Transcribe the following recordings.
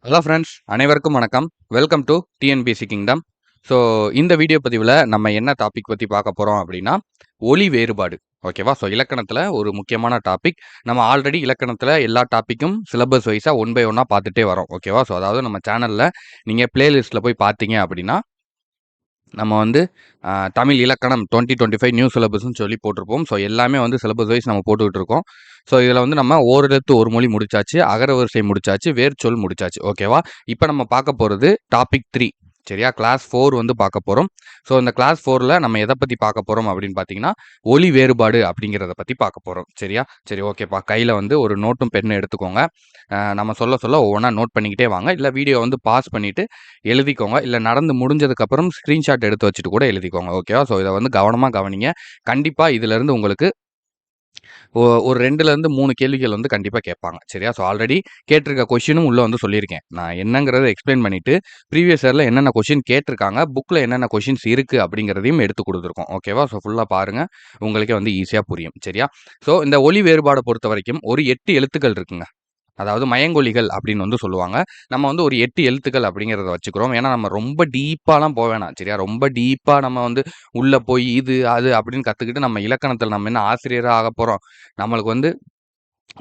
Hello friends, அனைவருக்கும் வணக்கம். Welcome to TNPSC kingdom. So இந்த வீடியோ பதிவில் நம்ம என்ன டாபிக் பற்றி பார்க்க போகிறோம் அப்படின்னா, ஒலி வேறுபாடு. ஓகேவா? ஸோ இலக்கணத்தில் ஒரு முக்கியமான டாபிக். நம்ம ஆல்ரெடி இலக்கணத்தில் எல்லா டாப்பிக்கும் சிலபஸ் வைஸாக ஒன் பை ஒன்னாக பார்த்துட்டே வரோம். ஓகேவா? ஸோ அதாவது நம்ம சேனலில் நீங்கள் பிளேலிஸ்ட்டில் போய் பார்த்தீங்க அப்படின்னா, நம்ம வந்து தமிழ் இலக்கணம் 2025 நியூ சிலபஸ்ன்னு சொல்லி போட்டிருப்போம். ஸோ எல்லாமே வந்து சிலபஸ் வைஸ் நம்ம போட்டுக்கிட்டு இருக்கோம். ஸோ இதில் வந்து நம்ம ஓரெழுத்து ஒரு மொழி முடிச்சாச்சு, அகரவரிசை முடிச்சாச்சு, வேர்ச்சொல் முடிச்சாச்சு. ஓகேவா? இப்போ நம்ம பார்க்க போகிறது டாபிக் 3. சரியா? கிளாஸ் 4 வந்து பார்க்க போகிறோம். ஸோ இந்த கிளாஸ் 4ல் நம்ம எதை பற்றி பார்க்க போகிறோம் அப்படின்னு பார்த்தீங்கன்னா, ஒலி வேறுபாடு அப்படிங்கிறத பற்றி பார்க்க போகிறோம். சரியா? சரி, ஓகேப்பா. கையில் வந்து ஒரு நோட்டும் பெண்ணும் எடுத்துக்கோங்க. நம்ம சொல்ல சொல்ல ஒவ்வொன்றா நோட் பண்ணிக்கிட்டே வாங்க. இல்லை வீடியோ வந்து பாஸ் பண்ணிவிட்டு எழுதிக்கோங்க. இல்லை நடந்து முடிஞ்சதுக்கப்புறம் ஸ்க்ரீன்ஷாட் எடுத்து வச்சுட்டு கூட எழுதிக்கோங்க. ஓகேவா? ஸோ இதை வந்து கவனமாக கவனிங்க. கண்டிப்பாக இதிலேருந்து உங்களுக்கு ஒரு 2லேருந்து 3 கேள்விகள் வந்து கண்டிப்பாக கேட்பாங்க. சரியா? ஸோ ஆல்ரெடி கேட்டிருக்க கொஷினும் உள்ளே வந்து சொல்லியிருக்கேன். நான் என்னங்கிறத எக்ஸ்பிளைன் பண்ணிவிட்டு ப்ரீவியஸ் இயரில் என்னென்ன கொஷின் கேட்டிருக்காங்க, புக்கில் என்னென்ன கொஷின்ஸ் இருக்குது அப்படிங்கிறதையும் எடுத்து கொடுத்துருக்கோம். ஓகேவா? ஸோ ஃபுல்லாக பாருங்கள், உங்களுக்கே வந்து ஈஸியாக புரியும். சரியா? ஸோ இந்த ஒலி வேறுபாடை பொறுத்த வரைக்கும் ஒரு 8 எழுத்துக்கள் இருக்குங்க. அதாவது மயங்கொலிகள் அப்படின்னு வந்து சொல்லுவாங்க. நம்ம வந்து ஒரு 8 எழுத்துக்கள் அப்படிங்கிறத வச்சுக்கிறோம். ஏன்னா நம்ம ரொம்ப டீப்பாலாம் போக வேணாம். சரியா? ரொம்ப டீப்பா நம்ம வந்து உள்ள போய் இது, அது அப்படின்னு கத்துக்கிட்டு நம்ம இலக்கணத்தில நம்ம என்ன ஆசிரியரா ஆகப் போறோம்? நம்மளுக்கு வந்து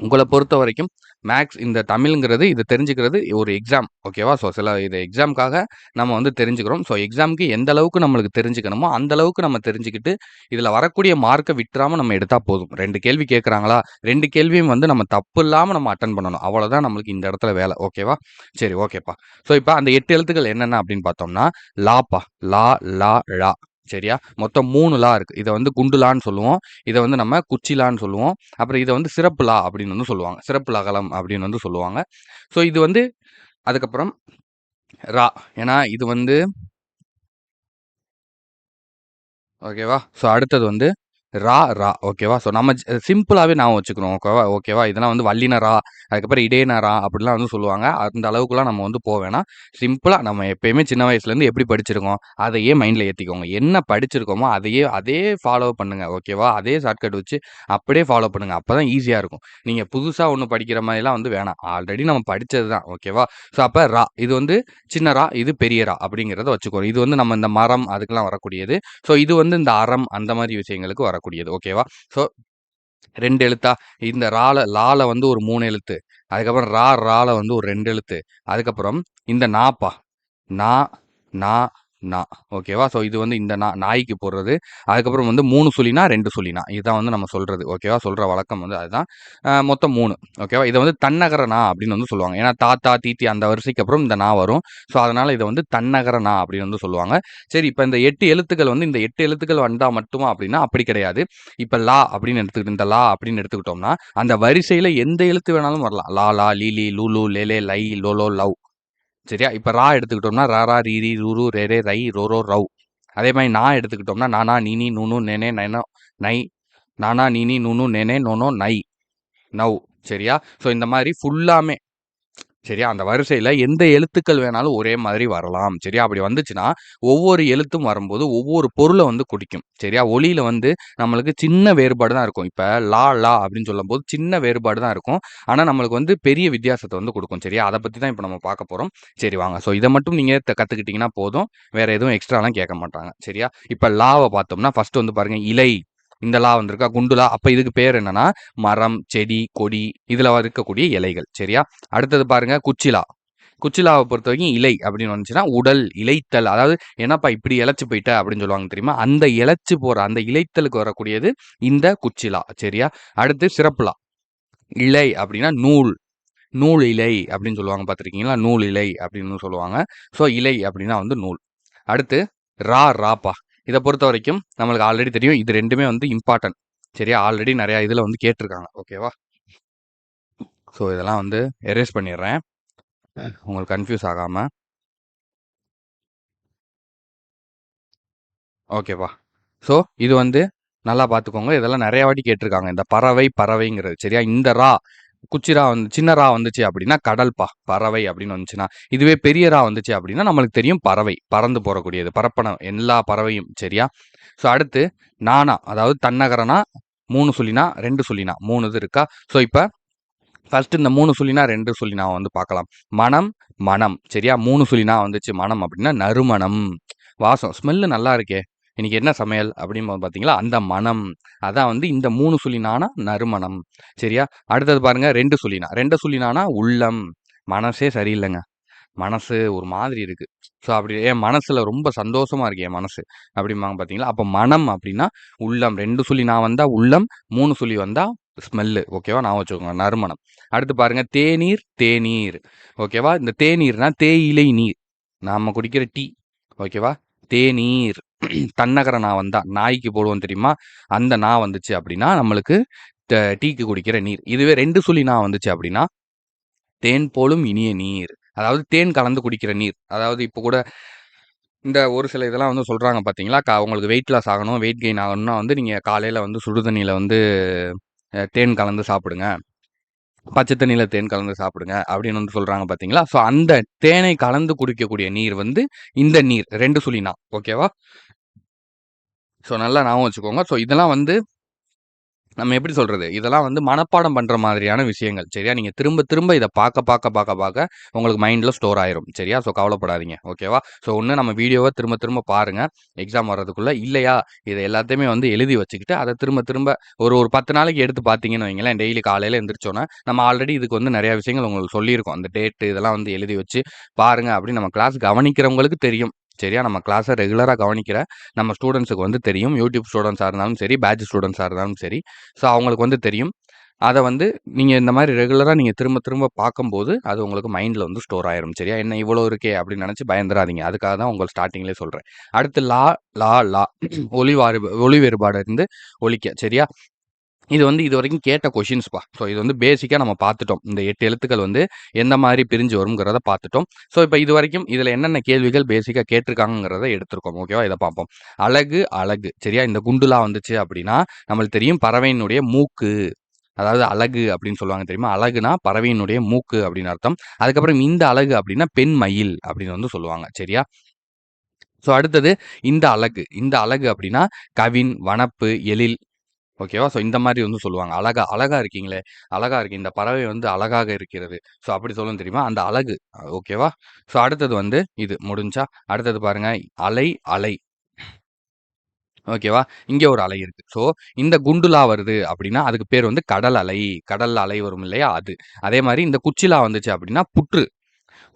உங்கள பொறுத்த வரைக்கும் மேக்ஸ் இந்த தமிழ்ங்கிறது இது தெரிஞ்சுக்கிறது ஒரு எக்ஸாம். ஓகேவா? ஸோ சில இது எக்ஸாம்க்காக நம்ம வந்து தெரிஞ்சுக்கிறோம். ஸோ எக்ஸாம்க்கு எந்த அளவுக்கு நம்மளுக்கு தெரிஞ்சுக்கணுமோ, அந்த அளவுக்கு நம்ம தெரிஞ்சுக்கிட்டு, இதில வரக்கூடிய மார்க்க விட்டுறாம நம்ம எடுத்தா போதும். 2 கேள்வி கேட்குறாங்களா, 2 கேள்வியும் வந்து நம்ம தப்பு இல்லாம நம்ம அட்டெண்ட் பண்ணணும். அவ்வளோதான் நம்மளுக்கு இந்த இடத்துல வேலை. ஓகேவா? சரி, ஓகேப்பா. ஸோ இப்ப அந்த 8 எழுத்துக்கள் என்னென்ன அப்படின்னு பார்த்தோம்னா, லாப்பா. லா, லா, ழா. சரியா? மொத்தம் 3 லா இருக்கு. இத வந்து குண்டுலான்னு சொல்லுவோம். இத வந்து நம்ம குச்சிலான்னு சொல்லுவோம். அப்புறம் இத வந்து சிறப்பு லா அப்படின்னு வந்து சொல்லுவாங்க. சிறப்பு லகரம் அப்படின்னு வந்து சொல்லுவாங்க. ஸோ இது வந்து அதுக்கப்புறம் ரா. ஏன்னா இது வந்து ஓகேவா? ஸோ அடுத்தது வந்து ரா, ரா. ஓகேவா? ஸோ நம்ம சிம்பிளாவே ஞாபகம் வச்சுக்கணும். ஓகேவா? ஓகேவா? இதெல்லாம் வந்து வல்லின ரா, அதுக்கப்புறம் இடையின ரா அப்படிலாம் வந்து சொல்லுவாங்க. அந்த அளவுக்குலாம் நம்ம வந்து வேணாம். சிம்பிளா நம்ம எப்பயுமே சின்ன வயசுலேருந்து எப்படி படிச்சிருக்கோம், அதையே மைண்ட்ல ஏத்திக்கோங்க. என்ன படிச்சிருக்கோமோ அதே ஃபாலோ பண்ணுங்க. ஓகேவா? அதே ஷார்ட்கட் வச்சு அப்படியே ஃபாலோ பண்ணுங்க. அப்பதான் ஈஸியா இருக்கும். நீங்க புதுசா ஒண்ணு படிக்கிற மாரிலாம் வந்து வேணாம். ஆல்ரெடி நம்ம படிச்சது தான். ஓகேவா? ஸோ அப்ப ரா. இது வந்து சின்ன ரா, இது பெரிய ரா அப்படிங்கிறத வச்சுக்கோங்க. இது வந்து நம்ம இந்த மரம் அதுக்கெல்லாம் வரக்கூடியது. ஸோ இது வந்து இந்த அறம் அந்த மாரி விஷயங்களுக்கு வரக்கூடியது. ஓகேவா? ஸோ 2 எழுத்தா? இந்த லால வந்து ஒரு 3 எழுத்து. அதுக்கப்புறம் ரால வந்து ஒரு 2 எழுத்து. அதுக்கப்புறம் இந்த நாப்பா. நா, நா, நா. ஓகேவா? ஸோ இது வந்து இந்த நாய்க்கு போடுறது. அதுக்கப்புறம் வந்து 3 சுழினா, 2 சுழினா. இதுதான் வந்து நம்ம சொல்றது. ஓகேவா? சொல்ற வழக்கம் வந்து அதுதான். மொத்தம் 3. ஓகேவா? இத வந்து தன்னகர நா அப்படின்னு வந்து சொல்லுவாங்க. ஏன்னா தாத்தா, தீத்தி அந்த வரிசைக்கு அப்புறம் இந்த நா வரும். ஸோ அதனால இத வந்து தன்னகர நா அப்படின்னு வந்து சொல்லுவாங்க. சரி, இப்ப இந்த 8 எழுத்துக்கள் வந்து இந்த 8 எழுத்துக்கள் வந்தா மட்டுமா அப்படின்னா அப்படி கிடையாது. இப்ப லா அப்படின்னு இந்த லா அப்படின்னு எடுத்துக்கிட்டோம்னா, அந்த வரிசையில எந்த எழுத்து வேணாலும் வரலாம். லா, லா, லீலி, லூலு, லேலே, லை, லோலோ, லவ். சரியா? இப்ப ரா எடுத்துக்கிட்டோம்னா, ராரா, ரீரி, ரூரு, ரேரே, ரை, ரோரோ, ரவ். அதே மாரி நா எடுத்துக்கிட்டோம்னா, நானா, நீனி, நூனு, நேனே, நைனோ, நை. நானா, நீனி, நூனு, நேனே, நோனோ, நை, நவ். சரியா? ஸோ இந்த மாரி ஃபுல்லாமே சரியா? அந்த வரிசையில எந்த எழுத்துக்கள் வேணாலும் ஒரே மாதிரி வரலாம். சரியா? அப்படி வந்துச்சுன்னா, ஒவ்வொரு எழுத்தும் வரும்போது ஒவ்வொரு பொருள வந்து குறிக்கும். சரியா? ஒலியில வந்து நம்மளுக்கு சின்ன வேறுபாடு தான் இருக்கும். இப்ப லா அப்படின்னு சொல்லும்போது சின்ன வேறுபாடு தான் இருக்கும். ஆனா, நம்மளுக்கு வந்து பெரிய வித்தியாசத்த வந்து குடுக்கும். சரியா? அத பத்தி தான் இப்ப நம்ம பார்க்க போறோம். சரி வாங்க. ஸோ இத மட்டும் நீங்க கத்துக்கிட்டீங்கன்னா போதும். வேற எதுவும் எக்ஸ்ட்ராலாம் கேட்க மாட்டாங்க. சரியா? இப்ப லாவ பார்த்தோம்னா, ஃபர்ஸ்ட் வந்து பாருங்க இலை. இந்த லா வந்திருக்கா? குண்டுலா. அப்ப இதுக்கு பேர் என்னன்னா, மரம், செடி, கொடி இதுல இருக்கக்கூடிய இலைகள். சரியா? அடுத்தது பாருங்க குச்சிலா. குச்சிலாவை பொறுத்தவரைக்கும் இலை அப்படின்னு வந்துச்சுன்னா உடல் இளைத்தல். அதாவது என்னப்பா இப்படி இளைச்சு போயிட்ட அப்படின்னு சொல்லுவாங்க தெரியுமா? அந்த இளைச்சு போற அந்த இளைத்தலுக்கு வரக்கூடியது இந்த குச்சிலா. சரியா? அடுத்து சிறப்புலா. இலை அப்படின்னா நூல். நூல் இலை அப்படின்னு சொல்லுவாங்க பார்த்துருக்கீங்களா? நூல் இலை அப்படின்னு சொல்லுவாங்க. ஸோ இலை அப்படின்னா வந்து நூல். அடுத்து ராப்பா. இத பொறுத்தவரைக்கும் நம்மளுக்கு ஆல்ரெடி தெரியும். இது 2மே வந்து இம்பார்ட்டன்ட். சரியா? ஆல்ரெடி நெறைய இதுல வந்து கேட்டிருக்காங்க. ஓகேவா? ஸோ இதெல்லாம் வந்து எரேஸ் பண்ணிடுறேன். உங்களுக்கு கன்ஃப்யூஸ் ஆகாம. ஓகேவா? ஸோ இது வந்து நல்லா பார்த்துக்கோங்க. இதெல்லாம் நெறைய வாட்டி கேட்டிருக்காங்க. இந்த பறவைங்கிறது. சரியா? இந்த குச்சி வந்து சின்ன வந்துச்சு அப்படின்னா கடல்பா. பறவை அப்படின்னு வந்துச்சுன்னா. இதுவே பெரிய வந்துச்சு அப்படின்னா நம்மளுக்கு தெரியும் பறவை. பறந்து போறக்கூடியது. பரப்பன எல்லா பறவையும். சரியா? ஸோ அடுத்து நானா. அதாவது தன்னகரனா 3 சொல்லினா, 2 சொல்லினா 3 இது இருக்கா? ஸோ இப்ப ஃபர்ஸ்ட் இந்த 3 சொல்லினா 2 சொல்லினா வந்து பார்க்கலாம். மனம், மனம். சரியா? 3 சுழி நா வந்துச்சு மனம் அப்படின்னா நறுமணம். வாசம். ஸ்மெல்லு நல்லா இருக்கே! இன்னைக்கு என்ன சமையல்? அப்படிம்போது பார்த்தீங்களா, அந்த மனம். அதான் வந்து இந்த 3 சுழி நானா நறுமணம். சரியா? அடுத்தது பாருங்க 2 சுழி நா. 2 சுழி நானா உள்ளம். மனசே சரியில்லங்க. மனசு ஒரு மாதிரி இருக்கு. ஸோ அப்படி என் மனசுல ரொம்ப சந்தோஷமா இருக்கு என் மனசு. அப்படிம்பாங்க பார்த்தீங்களா? அப்ப மனம் அப்படின்னா உள்ளம். 2 சுழி நா வந்தா உள்ளம், 3 சுழி வந்தா ஸ்மெல்லு. ஓகேவா? ஞாபகம் வச்சுக்கோங்க. நறுமணம். அடுத்து பாருங்க தேநீர், தேநீர். ஓகேவா? இந்த தேநீர்னா தேயிலை நீர். நாம குடிக்கிற டீ. ஓகேவா? தேநீர். தன்னகர நா வந்தா, நாய்க்கு போடுவோம் தெரியுமா? அந்த நா வந்துச்சு அப்படின்னா, நம்மளுக்கு டீக்கு குடிக்கிற நீர். இதுவே 2 சுழி நா வந்துச்சு அப்படின்னா, தேன் போலும் இனிய நீர். அதாவது தேன் கலந்து குடிக்கிற நீர். அதாவது இப்ப கூட இந்த ஒரு சில இதெல்லாம் வந்து சொல்றாங்க பார்த்தீங்களா, உங்களுக்கு வெயிட் லாஸ் ஆகணும், வெயிட் கெயின் ஆகணும்னா வந்து நீங்க காலையில வந்து சுடு தண்ணீல வந்து தேன் கலந்து சாப்பிடுங்க. பச்சை தண்ணீல தேன் கலந்து சாப்பிடுங்க அப்படின்னு வந்து சொல்றாங்க பார்த்தீங்களா? ஸோ அந்த தேனை கலந்து குடிக்கக்கூடிய நீர் வந்து இந்த நீர் 2 சுழி நா. ஓகேவா? ஸோ நல்லா ஞாபகம் வச்சுக்கோங்க. ஸோ இதெல்லாம் வந்து நம்ம எப்படி சொல்றது? இதெல்லாம் வந்து மனப்பாடம் பண்ற மாதிரியான விஷயங்கள். சரியா? நீங்க திரும்ப திரும்ப இத பாக்க உங்களுக்கு மைண்ட்ல ஸ்டோர் ஆயிரும். சரியா? ஸோ கவலைப்படாதீங்க. ஓகேவா? ஸோ ஒண்ணு நம்ம வீடியோவ திரும்ப திரும்ப பாருங்க. எக்ஸாம் வர்றதுக்குள்ள. இல்லையா, இத எல்லாத்தையுமே வந்து எழுதி வச்சுக்கிட்டு, அத திரும்ப திரும்ப ஒரு ஒரு 10 நாளைக்கு எடுத்து பார்த்தீங்கன்னு வைங்களேன், டெய்லி காலையில எந்திரிச்சோன, நம்ம ஆல்ரெடி இதுக்கு வந்து நெறைய விஷயங்கள் உங்களுக்கு சொல்லியிருக்கோம். அந்த டேட் இதெல்லாம் வந்து எழுதி வச்சு பாருங்க அப்படின்னு நம்ம கிளாஸ் கவனிக்கிறவங்களுக்கு தெரியும். சரியா? நம்ம கிளாஸ ரெகுலரா கவனிக்கிற நம்ம ஸ்டூடண்ட்ஸுக்கு வந்து தெரியும். யூடியூப் ஸ்டூடண்ட்ஸா இருந்தாலும் சரி, பேட்ச் ஸ்டூடண்ட்ஸா இருந்தாலும் சரி. ஸோ அவங்களுக்கு வந்து தெரியும். அத வந்து நீங்க இந்த மாரி ரெகுலரா நீங்க திரும்ப திரும்ப பார்க்கும்போது, அது உங்களுக்கு மைண்ட்ல வந்து ஸ்டோர் ஆயிரும். சரியா? என்ன இவ்வளோ இருக்கே அப்படின்னு நெனச்சு பயந்துறாதீங்க. அதுக்காக தான் உங்களுக்கு ஸ்டார்ட்டிங்லயே சொல்றேன். அடுத்து லா ஒலி வேறுபாடு இருந்து ஒலிக்க. சரியா? இது வந்து இதுவரைக்கும் கேட்ட கொஷின்ஸ்ப்பா. ஸோ இது வந்து பேசிக்கா நம்ம பார்த்துட்டோம். இந்த 8 எழுத்துக்கள் வந்து எந்த மாரி பிரிஞ்சு வரும்ங்கிறத பார்த்துட்டோம். ஸோ இப்ப இதுவரைக்கும் இதுல என்னென்ன கேள்விகள் பேசிக்கா கேட்டிருக்காங்கங்கிறத எடுத்திருக்கோம். ஓகேவா? இத பார்ப்போம். அலகு, அலகு. சரியா? இந்த குண்டுலா வந்துச்சு அப்படின்னா, நம்மளுக்கு தெரியும் பறவையினுடைய மூக்கு. அதாவது அலகு அப்படின்னு சொல்லுவாங்க தெரியுமா? அலகுனா பறவையினுடைய மூக்கு அப்படின்னு அர்த்தம். அதுக்கப்புறம் இந்த அலகு அப்படின்னா பெண் மயில் அப்படின்னு வந்து சொல்லுவாங்க. சரியா? ஸோ அடுத்தது இந்த அலகு. இந்த அலகு அப்படின்னா கவின், வனப்பு, எழில். ஓகேவா? ஸோ இந்த மாரி வந்து சொல்லுவாங்க. அழகா அழகா இருக்கீங்களே! அழகா இருக்கு. இந்த பறவை வந்து அழகாக இருக்கிறது. ஸோ அப்படி சொல்லும் தெரியுமா? அந்த அழகு. ஓகேவா? ஸோ அடுத்தது வந்து இது முடிஞ்சா, அடுத்தது பாருங்க. அலை, அலை. ஓகேவா? இங்க ஒரு அலை இருக்கு. ஸோ இந்த குண்டுலா வருது அப்படின்னா, அதுக்கு பேர் வந்து கடல் அலை. கடல்ல அலை வரும் இல்லையா? அது. அதே மாரி இந்த குச்சிலா வந்துச்சு அப்படின்னா, புற்று.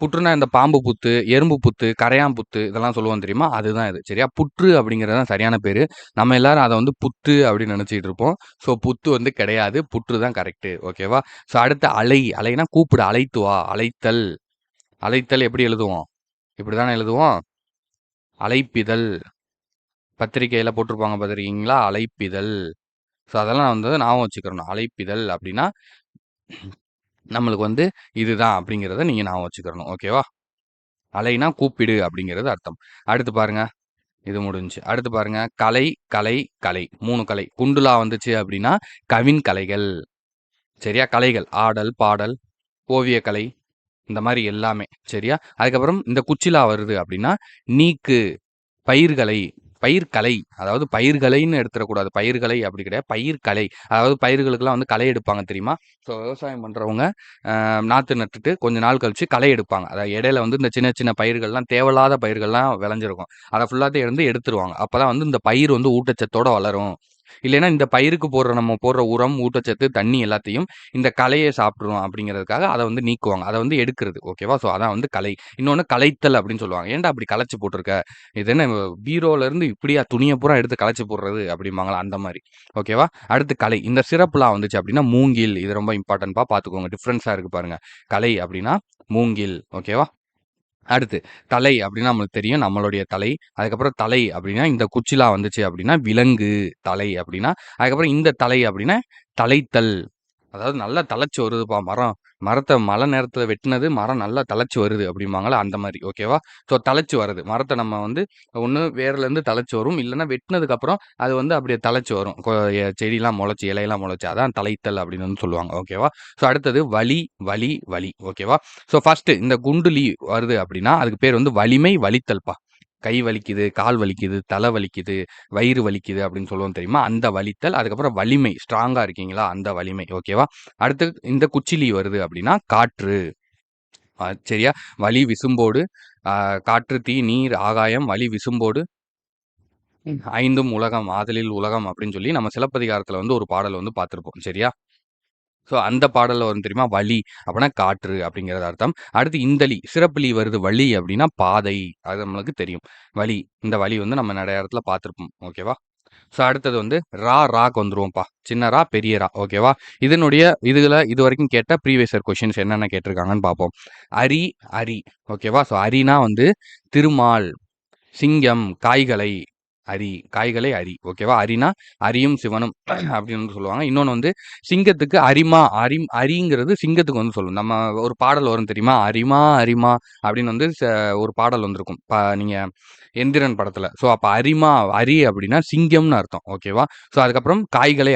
புற்றுனா இந்த பாம்பு புத்து, எறும்பு புத்து, கரையான் புத்து இதெல்லாம் சொல்லுவோம் தெரியுமா? அதுதான் இது. சரியா? புற்று அப்படிங்கிறது தான் சரியான பேரு. நம்ம எல்லாரும் அத வந்து புத்து அப்படின்னு நெனச்சுக்கிட்டு இருப்போம். ஸோ புத்து வந்து கிடையாது. புற்று தான் கரெக்ட்டு. ஓகேவா? ஸோ அடுத்து அலை. அலைனா கூப்பிடு, அழைத்து வா, அழைத்தல். அழைத்தல் எப்படி எழுதுவோம்? இப்படி தானே எழுதுவோம்? அழைப்பிதழ். பத்திரிக்கையில போட்டிருப்பாங்க பார்த்துருக்கீங்களா? அழைப்பிதழ். ஸோ அதெல்லாம் வந்து ஞாபகம் வச்சுக்கிறணும். அழைப்பிதழ் அப்படின்னா, நம்மளுக்கு வந்து இதுதான் அப்படிங்கிறத நீங்க ஞாபகம் வச்சுக்கிறணும். ஓகேவா? அலைனா கூப்பிடு அப்படிங்கிறது அர்த்தம். அடுத்து பாருங்க. இது முடிஞ்சுச்சு. அடுத்து பாருங்க. கலை, கலை, கலை. 3 கலை. குண்டுலா வந்துச்சு அப்படின்னா, கவின் கலைகள். சரியா? கலைகள். ஆடல், பாடல், ஓவியக்கலை இந்த மாரி எல்லாமே. சரியா? அதுக்கப்புறம் இந்த குச்சிலா வருது அப்படின்னா, நீக்கு, பயிர்கலை, பயிர்க்கலை. அதாவது பயிர்களைன்னு எடுத்துறக்கூடாது. பயிர்கலை அப்படி கிடையாது. பயிர்க்கலை. அதாவது பயிர்களுக்கெல்லாம் வந்து களை எடுப்பாங்க தெரியுமா? ஸோ விவசாயம் பண்றவங்க நாத்து நட்டுட்டு கொஞ்ச நாள் கழிச்சு களை எடுப்பாங்க. அதாவது இடையில வந்து இந்த சின்ன சின்ன பயிர்கள்லாம் தேவையில்லாத பயிர்கள்லாம் விளைஞ்சிருக்கும். அத ஃபுல்லாத்தையும் வந்து எடுத்துருவாங்க. அப்பதான் வந்து இந்த பயிர் வந்து ஊட்டச்சத்தோட வளரும். இல்லைன்னா இந்த பயிருக்கு நம்ம போடுற உரம், ஊட்டச்சத்து, தண்ணி எல்லாத்தையும் இந்த களையே சாப்பிட்டுரும் அப்படிங்கிறதுக்காக அத வந்து நீக்குவாங்க. அத வந்து எடுக்கிறது. ஓகேவா? ஸோ அதான் வந்து கலை. இன்னொன்னு கலைத்தல் அப்படின்னு சொல்லுவாங்க. "ஏன்டா அப்படி கலைச்சு போட்டுருக்க? இது என்ன பீரோல இருந்து இப்படியா துணிய பூரா எடுத்து கலைச்சு போடுறது?" அப்படிம்பாங்கல்ல அந்த மாரி. ஓகேவா? அடுத்து கலை. இந்த சிறப்புலாம் வந்துச்சு அப்படின்னா, மூங்கில். இது ரொம்ப இம்பார்ட்டன்ட்ப்பா பார்த்துக்கோங்க. டிஃபரன்ஸா இருக்கு பாருங்க. கலை அப்படின்னா மூங்கில். ஓகேவா? அடுத்து தலை அப்படின்னா நம்மளுக்கு தெரியும் நம்மளுடைய தலை. அதுக்கப்புறம் தலை அப்படின்னா இந்த குச்சிலா வந்துச்சு அப்படின்னா விலங்கு தலை அப்படின்னா, அதுக்கப்புறம் இந்த தலை அப்படின்னா தழைத்தல். அதாவது நல்லா தழைச்சு வருதுப்பா மரம். மரத்த மழை நேரத்துல வெட்டுனது மரம் நல்லா தழைச்சு வருது அப்படிம்பாங்கல்ல அந்த மாரி. ஓகேவா? ஸோ தழைச்சு வருது. மரத்த நம்ம வந்து ஒண்ணு வேர்லேருந்து தழைச்சு வரும். இல்லன்னா வெட்டுனதுக்கு அப்புறம் அது வந்து அப்படியே தழைச்சு வரும். செடிலாம் முளைச்சு, இலையெல்லாம் முளைச்சு. அதான் தழைத்தல் அப்படின்னு வந்து சொல்லுவாங்க. ஓகேவா? ஸோ அடுத்தது வலி, வலி, வலி. ஓகேவா? ஸோ ஃபர்ஸ்ட்டு இந்த குண்டுலி வருது அப்படின்னா, அதுக்கு பேர் வந்து வலிமை வலித்தல்ப்பா. கை வலிக்குது, கால் வலிக்குது, தலை வலிக்குது, வயிறு வலிக்குது அப்படின்னு சொல்லுவோம் தெரியுமா? அந்த வலித்தல். அதுக்கப்புறம் வலிமை, ஸ்ட்ராங்கா இருக்கீங்களா? அந்த வலிமை. ஓகேவா? அடுத்து இந்த குச்சிலி வருது அப்படின்னா, காற்று. சரியா? வளி விசும்போடு, காற்று, தீ, நீர், ஆகாயம், வளி விசும்போடு, ஐந்தும் உலகம், ஆதலில் உலகம் அப்படின்னு சொல்லி நம்ம சிலப்பதிகாரத்துல வந்து ஒரு பாடல் வந்து பார்த்திருப்போம். சரியா? ஸோ அந்த பாடல்ல வரும் தெரியுமா? வளி அப்படின்னா காற்று அப்படிங்கிறது அர்த்தம். அடுத்து இந்தளி, சிறப்புலி வருது வழி அப்படின்னா பாதை. அது நம்மளுக்கு தெரியும். வழி, இந்த வழி வந்து நம்ம நெறைய இடத்துல பார்த்திருப்போம். ஓகேவா? ஸோ அடுத்தது வந்து ராக்கு வந்துருவோம்ப்பா. சின்ன ரா, பெரிய ரா. ஓகேவா? இதுவரைக்கும் கேட்ட ப்ரீவியஸ் இயர் கொஸ்டின்ஸ் என்னென்ன கேட்டிருக்காங்கன்னு பார்ப்போம். அரி, அரி. ஓகேவா? ஸோ அரினா வந்து திருமால், சிங்கம், காய்களை, காய்களை அரி. ஓகேவா? அரினா அரியும் சிவனும் அப்படின்னு வந்து சொல்லுவாங்க. இன்னொன்னு வந்து சிங்கத்துக்கு அரிமா, அரிங்கிறது சிங்கத்துக்கு வந்து சொல்லும். நம்ம ஒரு பாடல் வரும் தெரியுமா? அரிமா அரிமா அப்படின்னு வந்து ஒரு பாடல் வந்திருக்கும். நீங்க எந்திரன் படத்துல. ஸோ அப்ப அரி அப்படின்னா சிங்கம்னு அர்த்தம். ஓகேவா? ஸோ அதுக்கப்புறம் காய்களை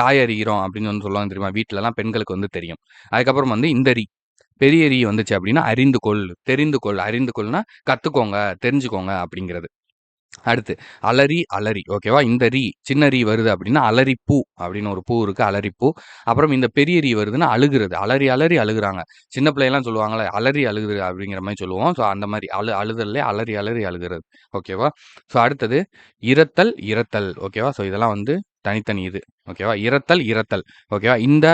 காய் அறிகிறோம் அப்படின்னு வந்து சொல்லுவாங்க தெரியுமா? வீட்லலாம் பெண்களுக்கு வந்து தெரியும். அதுக்கப்புறம் வந்து இந்த பெரிய வந்துச்சு அப்படின்னா அறிந்து கொள், தெரிந்து கொள். அறிந்து கொள்னா கத்துக்கோங்க, தெரிஞ்சுக்கோங்க அப்படிங்கிறது. அடுத்து அலரி, அலரி. ஓகேவா? இந்த சின்ன வருது அப்படின்னா அலரிப்பூ அப்படின்னு ஒரு பூ இருக்கு. அலரிப்பூ. அப்புறம் இந்த பெரிய வருதுன்னா அழுகுறது. அலறி அலறி அழுகுறாங்க. சின்ன பிள்ளைலாம் சொல்லுவாங்கல்ல, அலறி அழுகுது அப்படிங்கிற மாரி சொல்லுவோம். ஸோ அந்த மாரி அழுதல்லே அலறி அலறி அழுகுறது. ஓகேவா? ஸோ அடுத்தது இரத்தல், இரத்தல். ஓகேவா? ஸோ இதெல்லாம் வந்து தனித்தனி இது. ஓகேவா? இரத்தல், இரத்தல். ஓகேவா? இந்த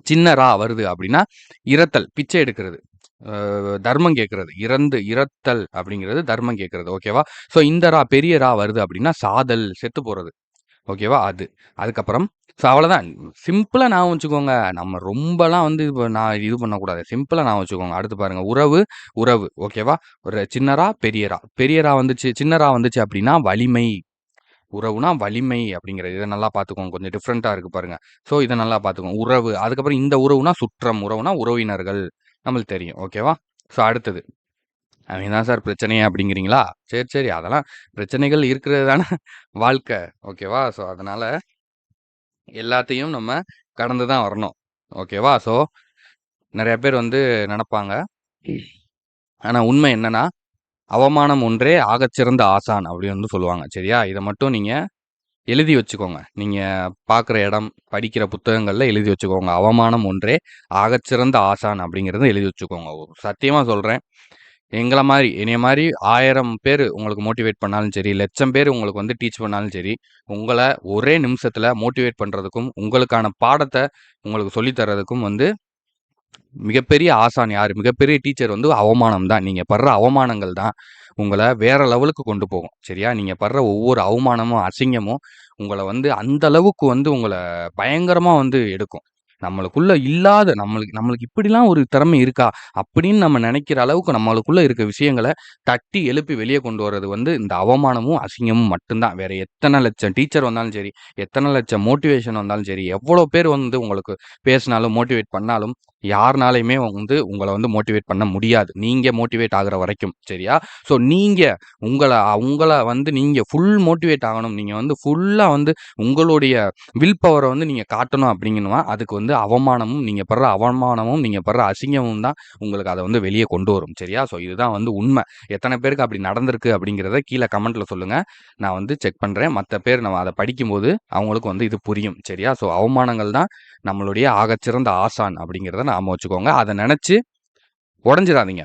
சின்ன வருது அப்படின்னா இரத்தல், பிச்சை எடுக்கிறது. தர்மம் கேட்கறது. இரத்தல் அப்படிங்கிறது தர்மம் கேட்கறது. ஓகேவா? ஸோ இந்த பெரிய வருது அப்படின்னா சாதல், செத்து போறது. ஓகேவா? அதுக்கப்புறம் ஸோ அவ்வளோதான். சிம்பிளா ஞாபகம் வச்சுக்கோங்க. நம்ம ரொம்பலாம் வந்து இப்போ நான் இது பண்ணக்கூடாது. சிம்பிளா ஞாபகம் வச்சுக்கோங்க. அடுத்து பாருங்க. உறவு, உறவு. ஓகேவா? ஒரு சின்ன பெரிய பெரிய வந்துச்சு, சின்ன வந்துச்சு அப்படின்னா வலிமை. உறவுனா வலிமை அப்படிங்கிறது. இத நல்லா பார்த்துக்கோங்க. கொஞ்சம் டிஃப்ரெண்ட்டா இருக்கு பாருங்க. ஸோ இத நல்லா பார்த்துக்கோங்க. உறவு. அதுக்கப்புறம் இந்த உறவுனா சுற்றம். உறவுனா உறவினர்கள். நம்மளுக்கு தெரியும். ஓகேவா? ஸோ அடுத்தது. அவங்க தான் சார் பிரச்சனையே அப்படிங்கிறீங்களா? சரி, சரி. அதெல்லாம் பிரச்சனைகள் இருக்கிறது தானே வாழ்க்கை. ஓகேவா? ஸோ அதனால எல்லாத்தையும் நம்ம கடந்து தான் வரணும். ஓகேவா? ஸோ நெறைய பேர் வந்து நெனப்பாங்க. ஆனா உண்மை என்னன்னா, அவமானம் ஒன்றே ஆகச்சிறந்த ஆசான் அப்படின்னு வந்து சொல்லுவாங்க. சரியா? இத மட்டும் நீங்க எழுதி வச்சுக்கோங்க. நீங்க பார்க்குற இடம், படிக்கிற புத்தகங்கள்ல எழுதி வச்சுக்கோங்க. அவமானம் ஒன்றே ஆகச்சிறந்த ஆசான் அப்படிங்கிறத எழுதி வச்சுக்கோங்க. சத்தியமா சொல்றேன். என்னைய மாரி 1000 பேரு உங்களுக்கு மோட்டிவேட் பண்ணாலும் சரி, லட்சம் பேர் உங்களுக்கு வந்து டீச் பண்ணாலும் சரி, உங்கள ஒரே நிமிஷத்துல மோட்டிவேட் பண்றதுக்கும், உங்களுக்கான பாடத்த உங்களுக்கு சொல்லி தர்றதுக்கும் வந்து மிகப்பெரிய ஆசான் யாரு? மிகப்பெரிய டீச்சர் வந்து அவமானம் தான். நீங்க படுற அவமானங்கள் தான் உங்கள வேற லெவலுக்கு கொண்டு போகும். சரியா? நீங்க படுற ஒவ்வொரு அவமானமும், அசிங்கமும் உங்கள வந்து அந்த அளவுக்கு வந்து உங்கள பயங்கரமா வந்து எடுக்கும். நம்மளுக்குள்ள இல்லாத நம்மளுக்கு நம்மளுக்கு இப்படிலாம் ஒரு திறமை இருக்கா? அப்படின்னு நம்ம நெனைக்கிற அளவுக்கு நம்மளுக்குள்ள இருக்க விஷயங்கள தட்டி எழுப்பி வெளிய கொண்டு வரது வந்து இந்த அவமானமும், அசிங்கமும் மட்டும் தான். வேற எத்தன லட்சம் டீச்சர் வந்தாலும் சரி, எத்தன லட்சம் மோட்டிவேஷன் வந்தாலும் சரி, எவ்வளோ பேர் வந்து உங்களுக்கு பேசினாலும், மோட்டிவேட் பண்ணாலும், யாருனாலயுமே வந்து உங்கள வந்து மோட்டிவேட் பண்ண முடியாது. நீங்க மோட்டிவேட் ஆகுற வரைக்கும். சரியா? ஸோ நீங்க உங்கள உங்கள வந்து நீங்க ஃபுல் மோட்டிவேட் ஆகணும். நீங்க வந்து ஃபுல்லா வந்து உங்களுடைய வில் பவர வந்து நீங்க காட்டணும் அப்படிங்கணுமா, அதுக்கு வந்து அவமானமும், நீங்க படுற அவமானமும், நீங்க படுற அசிங்கமும் தான் உங்களுக்கு அத வந்து வெளிய கொண்டு வரும். சரியா? ஸோ இதுதான் வந்து உண்ம. எத்தன பேருக்கு அப்படி நடந்திருக்கு அப்படிங்கிறத கீழ கமெண்ட்ல சொல்லுங்க. நான் வந்து செக் பண்றேன். மத்த பேர் நம்ம அத படிக்கும்போது அவங்களுக்கு வந்து இது புரியும். சரியா? ஸோ அவமானங்கள் தான் நம்மளுடைய ஆகச்சிறந்த ஆசான் அப்படிங்கிறத ஞாபகம் வச்சுக்கோங்க. அத நெனச்சு உடைஞ்சிராதீங்க.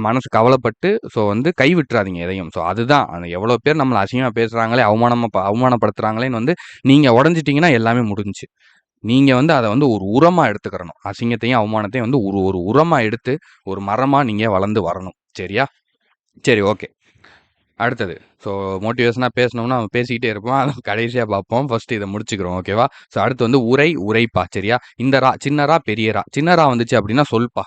மனசு கவலைப்பட்டு ஸோ வந்து கைவிட்றாதீங்க எதையும். ஸோ அதுதான் எவ்வளோ பேர் நம்மள அசிங்கமா பேசுறாங்களே, அவமானப்படுத்துறாங்களேன்னு வந்து நீங்க உடைஞ்சிட்டீங்கன்னா எல்லாமே முடிஞ்சுச்சு. நீங்க வந்து அத வந்து ஒரு உரமா எடுத்துக்கிறணும். அசிங்கத்தையும், அவமானத்தையும் வந்து ஒரு ஒரு உரமா எடுத்து, ஒரு மரமா நீங்க வளர்ந்து வரணும். சரியா? சரி, ஓகே. அடுத்தது. ஸோ மோட்டிவேஷனா பேசணும்னா பேசிக்கிட்டே இருப்போம். அத கடைசியா பார்ப்போம். ஃபர்ஸ்ட் இத முடிச்சுக்கிறோம். ஓகேவா? ஸோ அடுத்து வந்து உரைப்பா. சரியா? இந்த சின்ன பெரிய சின்ன வந்துச்சு அப்படின்னா சொல்ப்பா.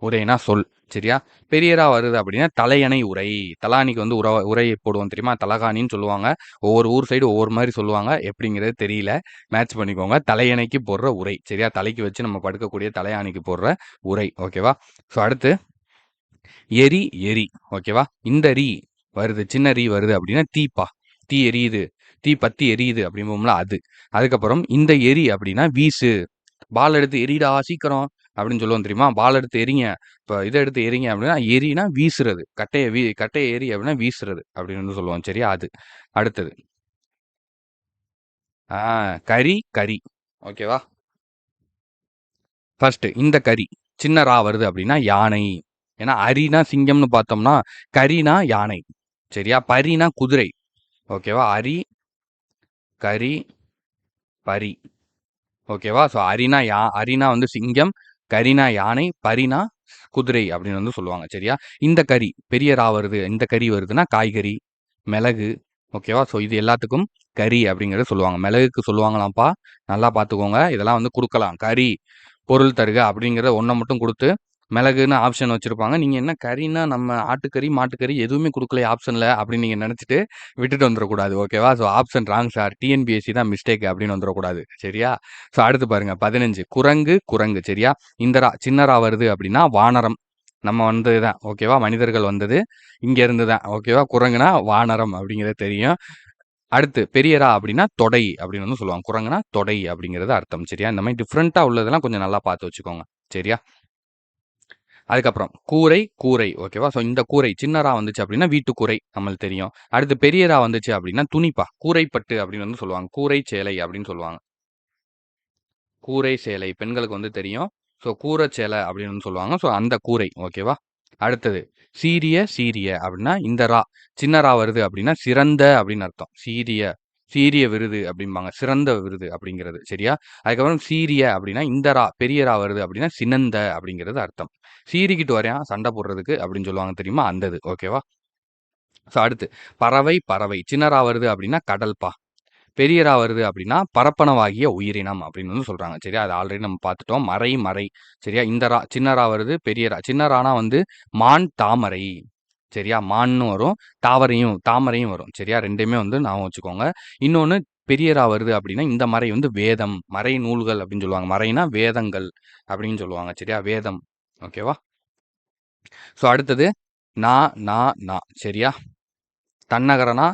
உரைனா சொல். சரியா? பெரிய வருது அப்படின்னா தலையணை உரை. தலானிக்கு வந்து உரை போடுவோம் தெரியுமா? தலகாணின்னு சொல்லுவாங்க. ஒவ்வொரு ஊர் சைடு ஒவ்வொரு மாரி சொல்லுவாங்க. எப்படிங்கிறது தெரியல. மேட்ச் பண்ணிக்கோங்க. தலையணைக்கு போடுற உரை. சரியா? தலைக்கு வச்சு நம்ம படுக்கக்கூடிய தலையணைக்கு போடுற உரை. ஓகேவா? ஸோ அடுத்து எரி, எரி. ஓகேவா? இந்த வருது. சின்ன வருது அப்படின்னா தீப்பா. தீ எரியுது. தீ பத்தி எரியுது அப்படிம்போம்ல அது. அதுக்கப்புறம் இந்த எரி அப்படின்னா வீசு. பால் எடுத்து எறிடா சீக்கிரம் அப்படின்னு சொல்லுவோம் தெரியுமா? பால் எடுத்து எறிங்க. இப்ப இத எடுத்து எறிங்க அப்படின்னா, எரினா வீசுறது. கட்டைய எறி அப்படின்னா வீசுறது அப்படின்னு வந்து சொல்லுவோம். சரியா? அது. அடுத்தது. ஆ கரி. ஓகேவா? ஃபர்ஸ்ட் இந்த கரி. சின்ன ரா வருது அப்படின்னா யானை. ஏன்னா அரினா சிங்கம்னு பார்த்தோம்னா, கரினா யானை. சரியா? பரினா குதிரை. ஓகேவா? அரி, கரி, பரி. ஓகேவா? ஸோ அரினா வந்து சிங்கம், கரினா யானை, பரினா குதிரை அப்படின்னு வந்து சொல்லுவாங்க. சரியா? இந்த கரி பெரிய ரா வருது, இந்த கரி வருதுன்னா காய்கறி, மிளகு. ஓகேவா? ஸோ இது எல்லாத்துக்கும் கரி அப்படிங்கிறத சொல்லுவாங்க. மிளகுக்கு சொல்லுவாங்களாம்ப்பா, நல்லா பார்த்துக்கோங்க. இதெல்லாம் வந்து குடுக்கலாம். கரி, பொருள் தருக அப்படிங்கிறத ஒண்ண மட்டும் குடுத்து, மிளகுன்னு ஆப்ஷன் வச்சிருப்பாங்க. நீங்க என்ன கறின்னா நம்ம ஆட்டுக்கறி, மாட்டுக்கறி எதுவுமே குடுக்கலையே ஆப்ஷன்ல அப்படின்னு நீங்க நெனச்சுட்டு விட்டுட்டு வந்துரக்கூடாது. ஓகேவா? So option wrong sir. TNPSC தான் மிஸ்டேக் அப்படின்னு வந்துரக்கூடாது. சரியா? ஸோ அடுத்து பாருங்க 15 குரங்கு, குரங்கு. சரியா? இந்த ரா சின்ன ரா வருது அப்படின்னா வானரம். நம்ம வந்தது தான். ஓகேவா? மனிதர்கள் வந்தது இங்க இருந்து தான். ஓகேவா? குரங்குனா வானரம் அப்படிங்கிறது தெரியும். அடுத்து பெரிய ரா அப்படின்னா தொடை அப்படின்னு வந்து சொல்லுவாங்க. குரங்குனா தொடை அப்படிங்கிறது அர்த்தம். சரியா? இந்த மாரி டிஃபரெண்ட்டா உள்ளதெல்லாம் கொஞ்சம் நல்லா பார்த்து வச்சுக்கோங்க. சரியா? அதுக்கப்புறம் கூரை, கூரை. ஓகேவா? ஸோ இந்த கூரை சின்ன ரா வந்துச்சு அப்படின்னா வீட்டுக்கூரை நம்மளுக்கு தெரியும். அடுத்து பெரிய ரா வந்துச்சு அப்படின்னா துணிப்பா. கூரைப்பட்டு அப்படின்னு வந்து சொல்லுவாங்க. கூரை சேலை அப்படின்னு சொல்லுவாங்க. கூரை சேலை பெண்களுக்கு வந்து தெரியும். ஸோ கூரச்சேலை அப்படின்னு வந்து சொல்லுவாங்க. ஸோ அந்த கூரை. ஓகேவா? அடுத்தது சீரிய, சீரிய அப்படின்னா இந்த ரா சின்ன ரா வருது அப்படின்னா சிறந்த அப்படின்னு அர்த்தம். சீரிய, சீரிய விருது அப்படிம்பாங்க. சிறந்த விருது அப்படிங்கிறது. சரியா? அதுக்கப்புறம் சீரிய அப்படின்னா இந்த ரா பெரிய ரா வருது அப்படின்னா சினந்த அப்படிங்கிறது அர்த்தம். சீறிக்கிட்டு வர்றான் சண்டை போடுறதுக்கு அப்படின்னு சொல்லுவாங்க தெரியுமா? அந்த இது. ஓகேவா? ஸோ அடுத்து பறவை, பறவை. சின்ன ரா வருது அப்படின்னா கடல்பா. பெரிய ரா வருது அப்படின்னா பரப்பனவாகிய உயிரினம் அப்படின்னு வந்து சொல்றாங்க. சரியா? அது ஆல்ரெடி நம்ம பார்த்துட்டோம். மறை, மறை. சரியா? இந்த ரா சின்ன ரா வருது, பெரிய ரா. சின்ன ரானா வந்து மான், தாமரை. சரியா? மான்னு வரும், தாமரையும் வரும். சரியா? 2மே வந்து ஞாபகம் வச்சுக்கோங்க. இன்னொன்னு பெரிய ரா வருது அப்படின்னா இந்த மறை வந்து வேதம், மறை நூல்கள் அப்படின்னு சொல்லுவாங்க. மறைனா வேதங்கள் அப்படின்னு சொல்லுவாங்க. சரியா? வேதம். ஓகேவா? ஸோ அடுத்தது நா, நா, நா. சரியா? தன்னகரனா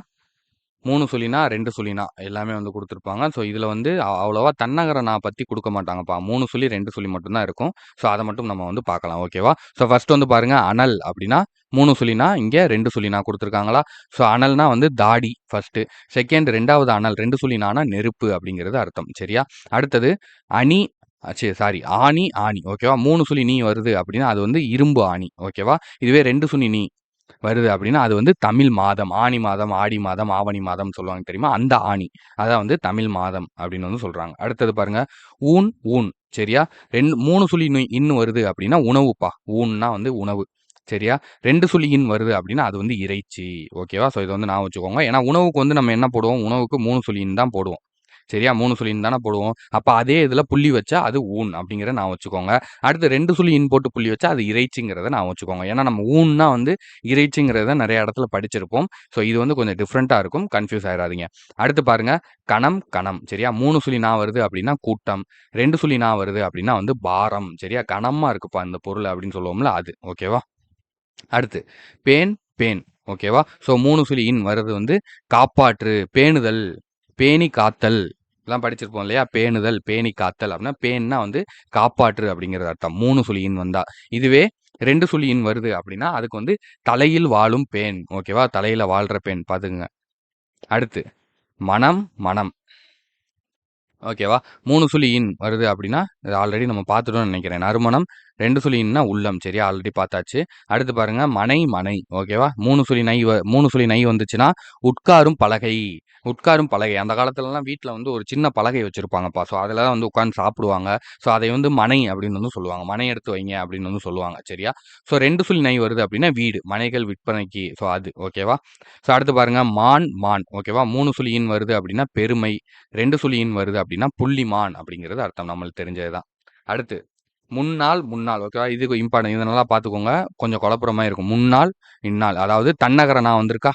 3 சொல்லினா, 2 சொல்லினா எல்லாமே வந்து குடுத்துருப்பாங்க. ஸோ, இதுல வந்து அவ்வளவா தன்னகர நா பத்தி குடுக்க மாட்டாங்கப்பா. 3 சொல்லி, 2 சொல்லி மட்டும் தான் இருக்கும். ஸோ, அத மட்டும் நம்ம வந்து பார்க்கலாம். ஓகேவா? ஸோ, ஃபர்ஸ்ட் வந்து பாருங்க அனல் அப்டின்னா 3 சொல்லினா, இங்க 2 சொல்லினா குடுத்துருக்காங்களா? ஸோ, அனல்னா வந்து தாடி ஃபர்ஸ்ட்டு. 2வது அனல் 2 சொல்லினானா நெருப்பு அப்டிங்கிறது அர்த்தம். சரியா? அடுத்தது அணி ஆணி, ஆணி. ஓகேவா? 3 சொல்லி நீ வருது அப்டின்னா, அது வந்து இரும்பு ஆணி. ஓகேவா? இதுவே 2 சொல்லி நீ வருது அப்படின்னா, அது வந்து தமிழ் மாதம். ஆனி மாதம், ஆடி மாதம், ஆவணி மாதம் சொல்லுவாங்க தெரியுமா? அந்த ஆனி. அதான் வந்து தமிழ் மாதம் அப்படின்னு வந்து சொல்றாங்க. அடுத்தது பாருங்க. ஊன், ஊன். சரியா? 3 சொல்லி இன்னு வருது அப்படின்னா உணவுப்பா. ஊன்னா வந்து உணவு. சரியா? 2 சொல்லி இன் வருது அப்படின்னா, அது வந்து இறைச்சி. ஓகேவா? ஸோ இத வந்து ஞாபகம் வச்சுக்கோங்க. ஏன்னா உணவுக்கு வந்து நம்ம என்ன போடுவோம்? உணவுக்கு 3 சொல்லி இன் தான் போடுவோம். சரியா? 3 சொல்லி இன் தானே போடுவோம். அப்ப அதே இதுல புள்ளி வச்சா அது ஊன் அப்படிங்கிறத ஞாபகம் வச்சுக்கோங்க. அடுத்து 2 சொல்லி இன் போட்டு புள்ளி வச்சா அது இறைச்சிங்கிறத ஞாபகம் வச்சுக்கோங்க. ஏன்னா நம்ம ஊன்னா வந்து இறைச்சிங்கிறத நெறைய இடத்துல படிச்சிருப்போம். ஸோ இது வந்து கொஞ்சம் டிஃப்ரெண்ட்டா இருக்கும். கன்ஃப்யூஸ் ஆயிறாதீங்க. அடுத்து பாருங்க. கணம், கணம். சரியா? 3 சொல்லி நா வருது அப்படின்னா கூட்டம். 2 சொல்லி நா வருது அப்படின்னா வந்து பாரம். சரியா? கனமா இருக்குப்பா இந்த பொருள் அப்படின்னு சொல்லுவோம்ல அது. ஓகேவா? அடுத்து பேன், பேன். ஓகேவா? ஸோ 3 சொல்லி இன் வர்றது வந்து காப்பாற்று, பேணுதல், பேணி காத்தல். இதெல்லாம் படிச்சிருப்போம் இல்லையா? பேணுதல், பேணி காத்தல் அப்படின்னா பேன்னா வந்து காப்பாற்று அப்படிங்கிறது அர்த்தம். 3 சொல்லி இன் வந்தா. இதுவே 2 சொல்லி இன் வருது அப்படின்னா, அதுக்கு வந்து தலையில் வாழும் பேன். ஓகேவா? தலையில வாழ்ற பேன் பாத்துக்கங்க. அடுத்து மனம், மனம். ஓகேவா? 3 சொல்லி இன் வருது அப்படின்னா, இது ஆல்ரெடி நம்ம பார்த்துட்டோம்னு நெனைக்கிறேன். நறுமணம் 2 சொல்லி இன்னா உள்ளம். சரியா? ஆல்ரெடி பார்த்தாச்சு. அடுத்து பாருங்க மனை, மனை. ஓகேவா? 3 சொல்லி நை வந்துச்சுன்னா, உட்காரும் பலகை. உட்காரும் பலகை. அந்த காலத்துலலாம் வீட்ல வந்து ஒரு சின்ன பலகை வச்சிருப்பாங்கப்பா. ஸோ, அதுல தான் வந்து உட்கார்ந்து சாப்பிடுவாங்க. ஸோ, அதை வந்து மனை அப்படின்னு வந்து சொல்லுவாங்க. மனை எடுத்து வைங்க அப்படின்னு வந்து சொல்லுவாங்க. சரியா? ஸோ, 2 சொல்லி நை வருது அப்படின்னா வீடு. மனைகள் விற்பனைக்கு. ஸோ, அது. ஓகேவா? ஸோ, அடுத்து பாருங்க மான், மான். ஓகேவா? 3 சொல்லி இன் வருது அப்படின்னா பெருமை. 2 சொல்லி இன் வருது அப்படின்னா புள்ளிமான் அப்படிங்கிறது அர்த்தம். நம்மளுக்கு தெரிஞ்சது தான். அடுத்து முன்னாள், முன்னாள். ஓகேவா? இது இம்பார்ட்டன்ட். இத நல்லா பார்த்துக்கோங்க. கொஞ்சம் குழப்புற மாரி இருக்கும். முன்னாள், இன்னாள். அதாவது தன்னகர நா வந்திருக்கா?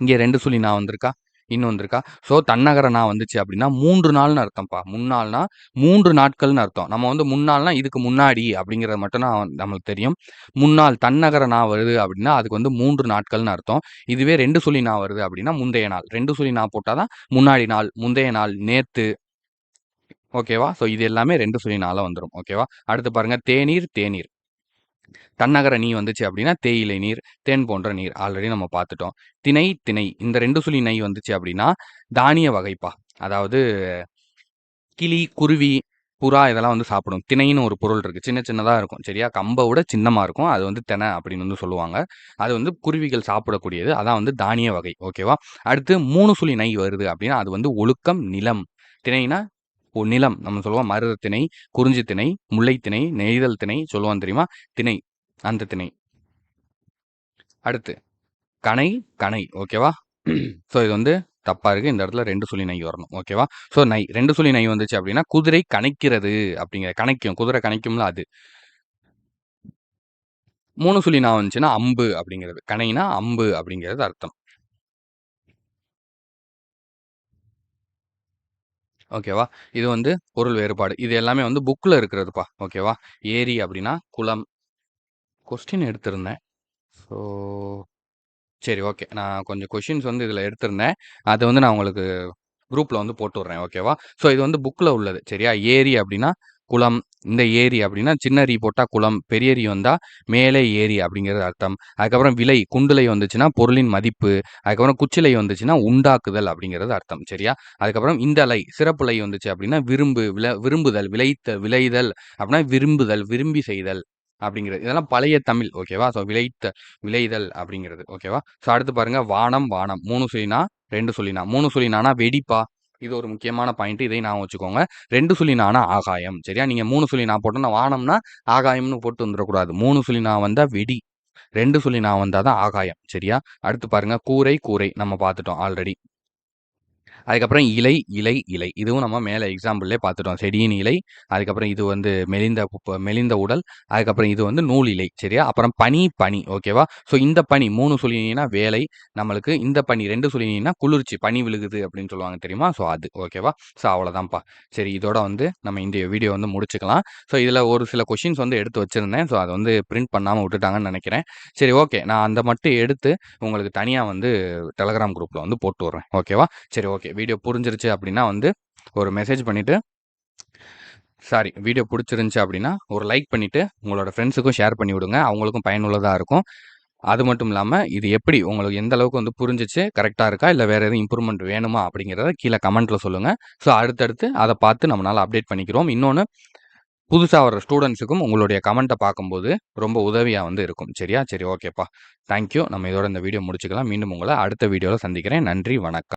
இங்க 2 சொல்லி நா வந்திருக்கா? இன் வந்திருக்கா? ஸோ தன்னகர நா வந்துச்சு அப்படின்னா 3 நாள்னு அர்த்தம்ப்பா. முன்னாள்னா 3 நாட்கள்னு அர்த்தம். நம்ம வந்து முன்னாள்னா இதுக்கு முன்னாடி அப்படிங்கிறது மட்டும் தான் நம்மளுக்கு தெரியும். முன்னாள் தன்னகர நா வருது அப்படின்னா, அதுக்கு வந்து 3 நாட்கள்னு அர்த்தம். இதுவே 2 சொல்லி நா வருது அப்படின்னா முந்தைய நாள். 2 சொல்லி நா போட்டா தான் முன்னாடி நாள், முந்தைய நாள், நேத்து. ஓகேவா? ஸோ இது எல்லாமே 2 சொல்லி நால வந்துரும். ஓகேவா? அடுத்து பாருங்க தேநீர், தேநீர். தன்னகர நீ வந்துச்சு அப்படின்னா தேயிலை நீர், தேன் போன்ற நீர். ஆல்ரெடி நம்ம பார்த்துட்டோம். திணை, திணை. இந்த 2 சொல்லி நை வந்துச்சு அப்படின்னா, தானிய வகைப்பா. அதாவது கிளி, குருவி, புறா இதெல்லாம் வந்து சாப்பிடும். திணைன்னு ஒரு பொருள் இருக்கு. சின்ன சின்னதா இருக்கும். சரியா? கம்ப விட சின்னமா இருக்கும். அது வந்து தெனை அப்படின்னு வந்து சொல்லுவாங்க. அது வந்து குருவிகள் சாப்பிடக்கூடியது. அதான் வந்து தானிய வகை. ஓகேவா? அடுத்து 3 சுழி நை வருது அப்படின்னா, அது வந்து ஒழுக்கம், நிலம். திணைனா நிலம். நம்ம சொல்லுவோம் மருத திணை, குறிஞ்சி திணை, முல்லை திணை, நெய்தல் திணை சொல்லுவோம் தெரியுமா? திணை. அந்த திணை. அடுத்து கணை, கணை. ஓகேவா? ஸோ இது வந்து தப்பா இருக்கு. இந்த இடத்துல 2 சுழி நை வரணும். ஓகேவா? ஸோ நை 2 சுழி நை வந்துச்சு அப்படின்னா, குதிரை கனைக்கிறது அப்படிங்கிற கனைக்கும். குதிரை கனைக்கும்ல அது. 3 சுழி நா வந்துச்சுன்னா, அம்பு அப்படிங்கிறது. கணைனா அம்பு அப்படிங்கிறது அர்த்தம். ஓகேவா? இது வந்து பொருள் வேறுபாடு. இது எல்லாமே வந்து புக்ல இருக்கிறதுப்பா. ஓகேவா? ஏரி அப்படின்னா குளம். கொஸ்டின் எடுத்திருந்தேன். ஸோ சரி ஓகே. நான் கொஞ்சம் கொஸ்டின்ஸ் வந்து இதில எடுத்திருந்தேன். அத வந்து நான் உங்களுக்கு குரூப்ல வந்து போட்டு விடுறேன். ஓகேவா? ஸோ இது வந்து புக்ல உள்ளது. சரியா? ஏரி அப்படின்னா குளம். இந்த ஏரி அப்படின்னா சின்ன ரி போட்டா குளம். பெரிய ரி வந்தா மேலே ஏரி அப்படிங்கிறது அர்த்தம். அதுக்கப்புறம் விலை, குண்டுலை வந்துச்சுன்னா பொருளின் மதிப்பு. அதுக்கப்புறம் குச்சிலை வந்துச்சுன்னா உண்டாக்குதல் அப்படிங்கிறது அர்த்தம். சரியா? அதுக்கப்புறம் இந்த லை, சிறப்பு லை வந்துச்சு அப்படின்னா விரும்பு, விரும்புதல், விளைதல் அப்படின்னா விரும்புதல், விரும்பி செய்தல் அப்படிங்கிறது. இதெல்லாம் பழைய தமிழ். ஓகேவா? ஸோ விளைதல் அப்படிங்கிறது. ஓகேவா? ஸோ அடுத்து பாருங்க வானம், வானம். 3 சுழினா, 2 சுழினா. 3 சுழினானா வெடிப்பா. இது ஒரு முக்கியமான பாயிண்ட். இதையும் ஞாபகம் வச்சுக்கோங்க. 2 சுழினானா ஆகாயம். சரியா? நீங்க 3 சுழி நா போட்டோம்னா வானம்னா ஆகாயம்னு போட்டு வந்துரக்கூடாது. 3 சுழி நா வந்தா வெடி. 2 சுழி நா வந்தா தான் ஆகாயம். சரியா? அடுத்து பாருங்க கூரை, கூரை. நம்ம பார்த்துட்டோம் ஆல்ரெடி. அதுக்கப்புறம் இலை, இலை, இலை. இதுவும் நம்ம மேல எக்ஸாம்பிள்லயே பார்த்துட்டோம். செடியின் இலை, அதுக்கப்புறம் இது வந்து மெலிந்த உடல், அதுக்கப்புறம் இது வந்து நூல் இலை. சரியா? அப்புறம் பனி, பனி. ஓகேவா? ஸோ இந்த பனி 3 சொல்லினீங்கன்னா வேலை, நம்மளுக்கு இந்த பனி 2 சொல்லினீங்கன்னா குளிர்ச்சி, பனி விழுகுது அப்படின்னு சொல்லுவாங்க தெரியுமா? ஸோ அது. ஓகேவா? ஸோ அவ்வளோதான்ப்பா. சரி இதோட வந்து நம்ம இந்த வீடியோ வந்து முடிச்சுக்கலாம். ஸோ இதில ஒரு சில கொஸ்டின்ஸ் வந்து எடுத்து வச்சிருந்தேன். ஸோ அத வந்து பிரிண்ட் பண்ணாம விட்டுட்டாங்கன்னு நெனைக்கிறேன். சரி ஓகே. நான் அந்த மட்டும் எடுத்து உங்களுக்கு தனியா வந்து டெலகிராம் குரூப்ல வந்து போட்டு விடுறேன். ஓகேவா? சரி ஓகே. வீடியோ புரிஞ்சிருச்சு அப்படின்னா வந்து ஒரு மெசேஜ் பண்ணிட்டு வீடியோ புடிச்சிருந்துச்சு அப்படின்னா, ஒரு லைக் பண்ணிட்டு, உங்களோட ஃப்ரெண்ட்ஸுக்கும் ஷேர் பண்ணி விடுங்க. அவங்களுக்கும் பயனுள்ளதா இருக்கும். அது மட்டும் இல்லாம, இது எப்படி உங்களுக்கு எந்த அளவுக்கு வந்து புரிஞ்சுச்சு, கரெக்ட்டா இருக்கா? இல்ல வேற எதுவும் இம்ப்ரூவ்மென்ட் வேணுமா? அப்படிங்கிறத கீழ கமெண்ட்ல சொல்லுங்க. ஸோ அடுத்தடுத்து அத பார்த்து நம்மனால அப்டேட் பண்ணிக்கிறோம். இன்னொன்னு புதுசா வர ஸ்டூடண்ட்ஸுக்கும் உங்களுடைய கமெண்ட்ட பார்க்கும்போது ரொம்ப உதவியா வந்து இருக்கும். சரியா? சரி ஓகேப்பா. Thank you. நம்ம இதோட இந்த வீடியோ முடிச்சுக்கலாம். மீண்டும் உங்கள அடுத்த வீடியோல சந்திக்கிறேன். நன்றி, வணக்கம்.